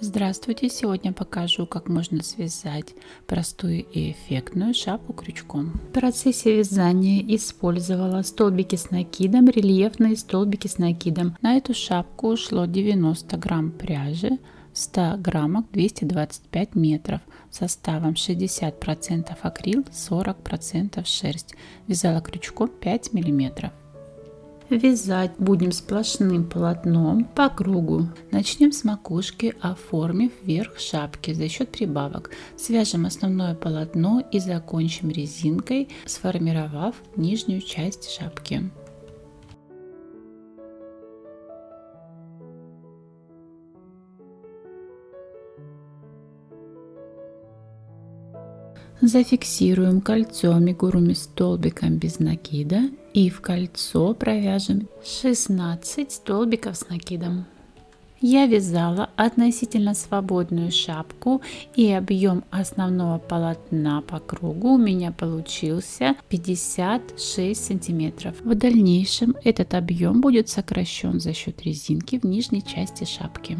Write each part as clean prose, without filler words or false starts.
Здравствуйте! Сегодня покажу, как можно связать простую и эффектную шапку крючком. В процессе вязания использовала столбики с накидом, рельефные столбики с накидом. На эту шапку ушло 90 грамм пряжи, в 100 граммах 225 метров, составом 60% акрил, 40% шерсть. Вязала крючком 5 миллиметров. Вязать будем сплошным полотном по кругу. Начнем с макушки, оформив верх шапки за счет прибавок. Свяжем основное полотно и закончим резинкой, сформировав нижнюю часть шапки. Зафиксируем кольцо амигуруми столбиком без накида и в кольцо провяжем 16 столбиков с накидом. Я вязала относительно свободную шапку, и объем основного полотна по кругу у меня получился 56 сантиметров. В дальнейшем этот объем будет сокращен за счет резинки в нижней части шапки.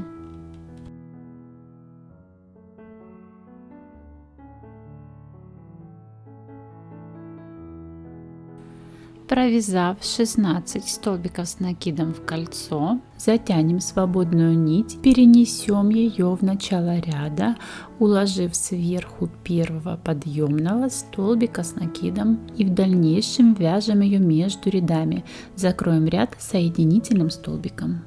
Провязав 16 столбиков с накидом в кольцо, затянем свободную нить, перенесем ее в начало ряда, уложив сверху первого подъемного столбика с накидом, и в дальнейшем вяжем ее между рядами, закроем ряд соединительным столбиком.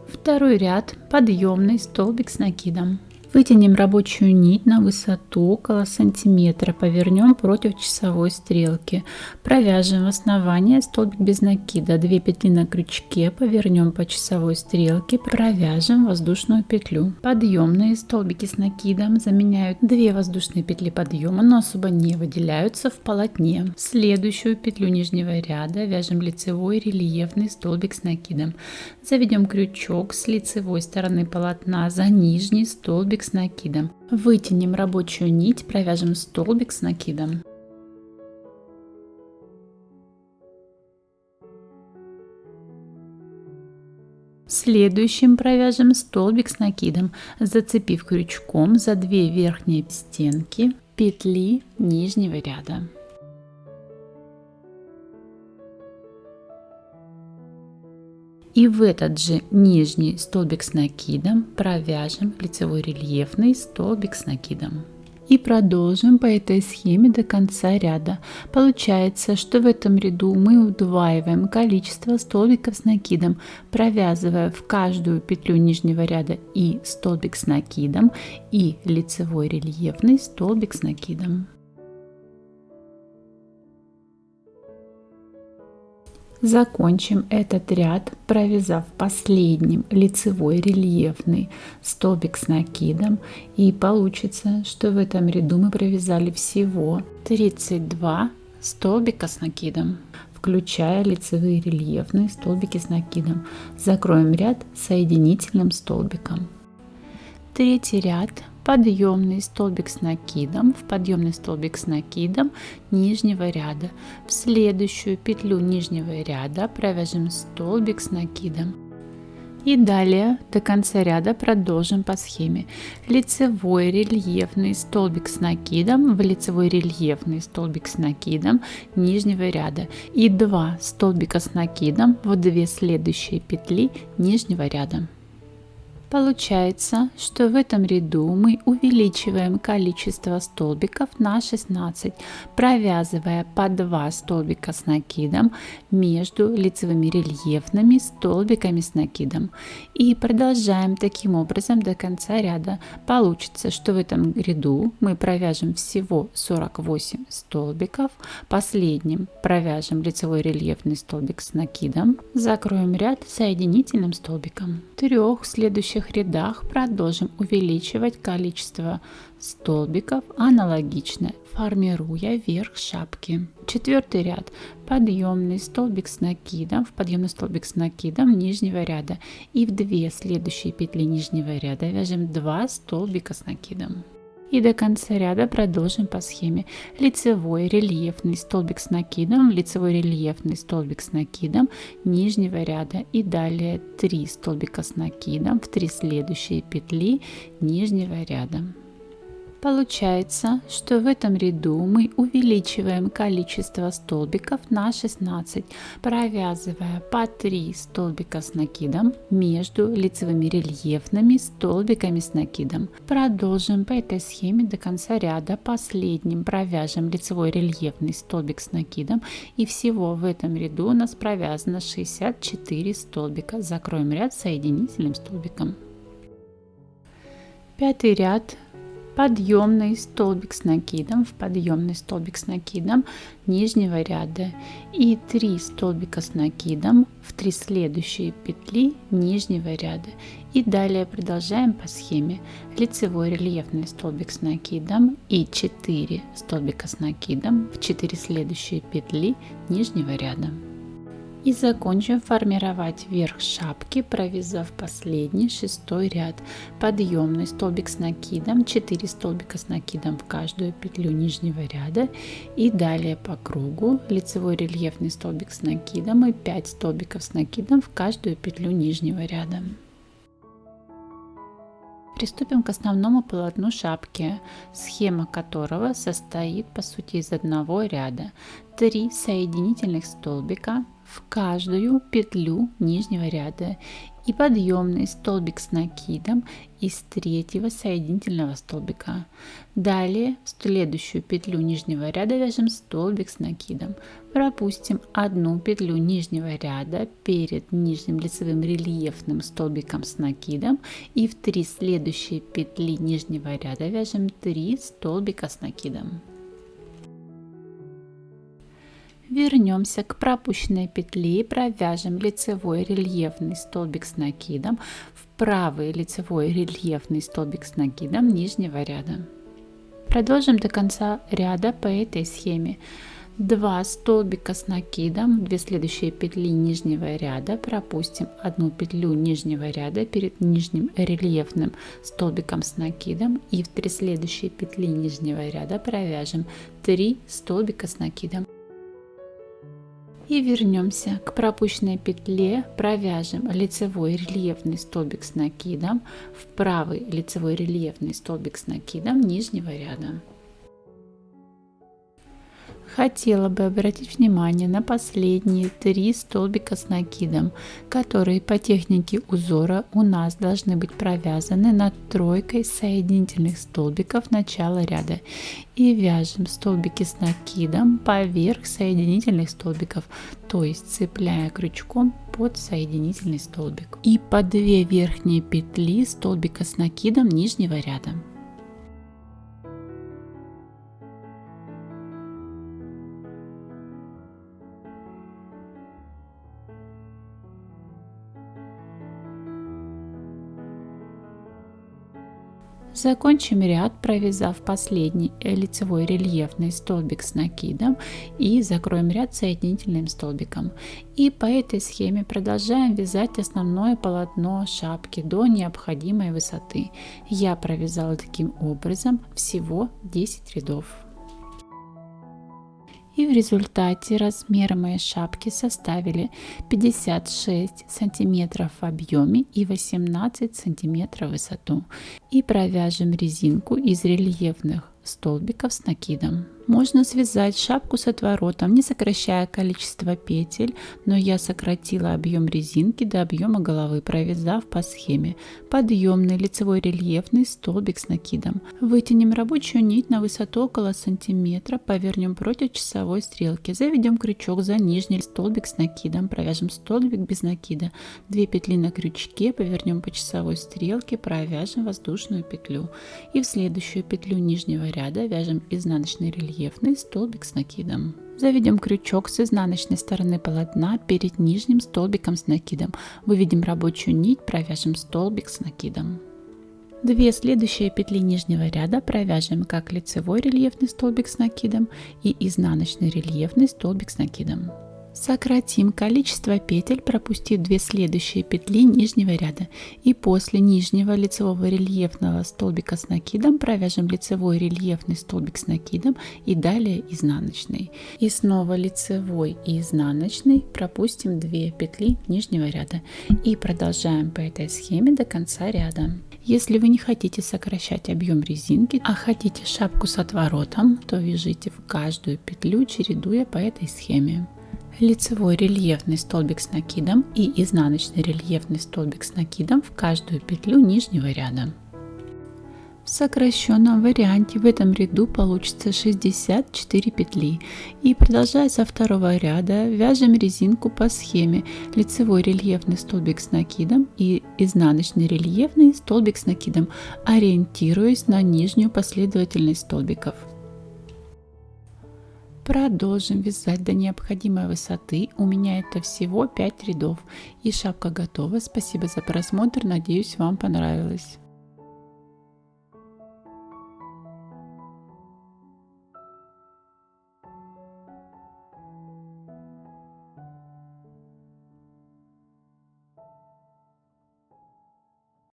Второй ряд — подъемный столбик с накидом. Вытянем рабочую нить на высоту около сантиметра, повернем против часовой стрелки, провяжем в основание столбик без накида, 2 петли на крючке, повернем по часовой стрелке, провяжем воздушную петлю. Подъемные столбики с накидом заменяют 2 воздушные петли подъема, но особо не выделяются в полотне. В следующую петлю нижнего ряда вяжем лицевой рельефный столбик с накидом. Заведем крючок с лицевой стороны полотна за нижний столбик с накидом. Вытянем рабочую нить, провяжем столбик с накидом. Следующим провяжем столбик с накидом, зацепив крючком за 2 верхние стенки петли нижнего ряда. И в этот же нижний столбик с накидом провяжем лицевой рельефный столбик с накидом. И продолжим по этой схеме до конца ряда. Получается, что в этом ряду мы удваиваем количество столбиков с накидом, провязывая в каждую петлю нижнего ряда и столбик с накидом, и лицевой рельефный столбик с накидом. Закончим этот ряд, провязав последним лицевой рельефный столбик с накидом, и получится, что в этом ряду мы провязали всего 32 столбика с накидом, включая лицевые рельефные столбики с накидом. Закроем ряд соединительным столбиком. Третий ряд — подъемный столбик с накидом, в подъемный столбик с накидом нижнего ряда. В следующую петлю нижнего ряда провяжем столбик с накидом. И далее до конца ряда продолжим по схеме. Лицевой рельефный столбик с накидом в лицевой рельефный столбик с накидом нижнего ряда и 2 столбика с накидом в 2 следующие петли нижнего ряда. Получается, что в этом ряду мы увеличиваем количество столбиков на 16, провязывая по 2 столбика с накидом между лицевыми рельефными столбиками с накидом. И продолжаем таким образом до конца ряда. Получится, что в этом ряду мы провяжем всего 48 столбиков, последним провяжем лицевой рельефный столбик с накидом, закроем ряд соединительным столбиком. В 3 следующих рядах продолжим увеличивать количество столбиков аналогично, формируя верх шапки. 4 ряд — подъемный столбик с накидом, в подъемный столбик с накидом нижнего ряда, и в 2 следующие петли нижнего ряда вяжем 2 столбика с накидом. И до конца ряда продолжим по схеме: лицевой рельефный столбик с накидом, лицевой рельефный столбик с накидом нижнего ряда и далее 3 столбика с накидом в 3 следующие петли нижнего ряда. Получается, что в этом ряду мы увеличиваем количество столбиков на 16, провязывая по 3 столбика с накидом между лицевыми рельефными столбиками с накидом. Продолжим по этой схеме до конца ряда. Последним провяжем лицевой рельефный столбик с накидом, и всего в этом ряду у нас провязано 64 столбика. Закроем ряд соединительным столбиком. Пятый ряд. Подъемный столбик с накидом в подъемный столбик с накидом нижнего ряда и 3 столбика с накидом в 3 следующие петли нижнего ряда. И далее продолжаем по схеме: лицевой рельефный столбик с накидом и 4 столбика с накидом в 4 следующие петли нижнего ряда. И закончим формировать верх шапки, провязав последний 6-й ряд. Подъемный столбик с накидом, 4 столбика с накидом в каждую петлю нижнего ряда и далее по кругу лицевой рельефный столбик с накидом и 5 столбиков с накидом в каждую петлю нижнего ряда. Приступим к основному полотну шапки, схема которого состоит по сути из одного ряда. 3 соединительных столбика в каждую петлю нижнего ряда и подъемный столбик с накидом из 3-го соединительного столбика. Далее в следующую петлю нижнего ряда вяжем столбик с накидом. Пропустим одну петлю нижнего ряда перед нижним лицевым рельефным столбиком с накидом и в 3 следующие петли нижнего ряда вяжем 3 столбика с накидом. Вернемся к пропущенной петле и провяжем лицевой рельефный столбик с накидом в правый лицевой рельефный столбик с накидом нижнего ряда. Продолжим до конца ряда по этой схеме. 2 столбика с накидом, 2 следующие петли нижнего ряда, пропустим одну петлю нижнего ряда перед нижним рельефным столбиком с накидом и в 3 следующие петли нижнего ряда провяжем 3 столбика с накидом. И вернемся к пропущенной петле, провяжем лицевой рельефный столбик с накидом в правый лицевой рельефный столбик с накидом нижнего ряда. Хотела бы обратить внимание на последние 3 столбика с накидом, которые по технике узора у нас должны быть провязаны над тройкой соединительных столбиков начала ряда. И вяжем столбики с накидом поверх соединительных столбиков, то есть цепляя крючком под соединительный столбик. И по 2 верхние петли столбика с накидом нижнего ряда. Закончим ряд, провязав последний лицевой рельефный столбик с накидом и закроем ряд соединительным столбиком. И по этой схеме продолжаем вязать основное полотно шапки до необходимой высоты. Я провязала таким образом всего 10 рядов. И в результате размеры моей шапки составили 56 сантиметров в объеме и 18 сантиметров в высоту. И провяжем резинку из рельефных столбиков с накидом. Можно связать шапку с отворотом, не сокращая количество петель, но я сократила объем резинки до объема головы, провязав по схеме: подъемный лицевой рельефный столбик с накидом. Вытянем рабочую нить на высоту около сантиметра, повернем против часовой стрелки, заведем крючок за нижний столбик с накидом, провяжем столбик без накида, 2 петли на крючке, повернем по часовой стрелке, провяжем воздушную петлю и в следующую петлю нижнего ряда вяжем изнаночный рельефный столбик с накидом. Заведем крючок с изнаночной стороны полотна перед нижним столбиком с накидом, выведем рабочую нить, провяжем столбик с накидом. 2 следующие петли нижнего ряда провяжем как лицевой рельефный столбик с накидом и изнаночный рельефный столбик с накидом. Сократим количество петель, пропустив 2 следующие петли нижнего ряда. И после нижнего лицевого рельефного столбика с накидом провяжем лицевой рельефный столбик с накидом и далее изнаночный. И снова лицевой и изнаночный пропустим 2 петли нижнего ряда. И продолжаем по этой схеме до конца ряда. Если вы не хотите сокращать объем резинки, а хотите шапку с отворотом, то вяжите в каждую петлю, чередуя по этой схеме. Лицевой рельефный столбик с накидом и изнаночный рельефный столбик с накидом в каждую петлю нижнего ряда. В сокращенном варианте в этом ряду получится 64 петли. И продолжая со второго ряда, вяжем резинку по схеме лицевой рельефный столбик с накидом и изнаночный рельефный столбик с накидом, ориентируясь на нижнюю последовательность столбиков. Продолжим вязать до необходимой высоты. У меня это всего 5 рядов. И шапка готова. Спасибо за просмотр. Надеюсь, вам понравилось.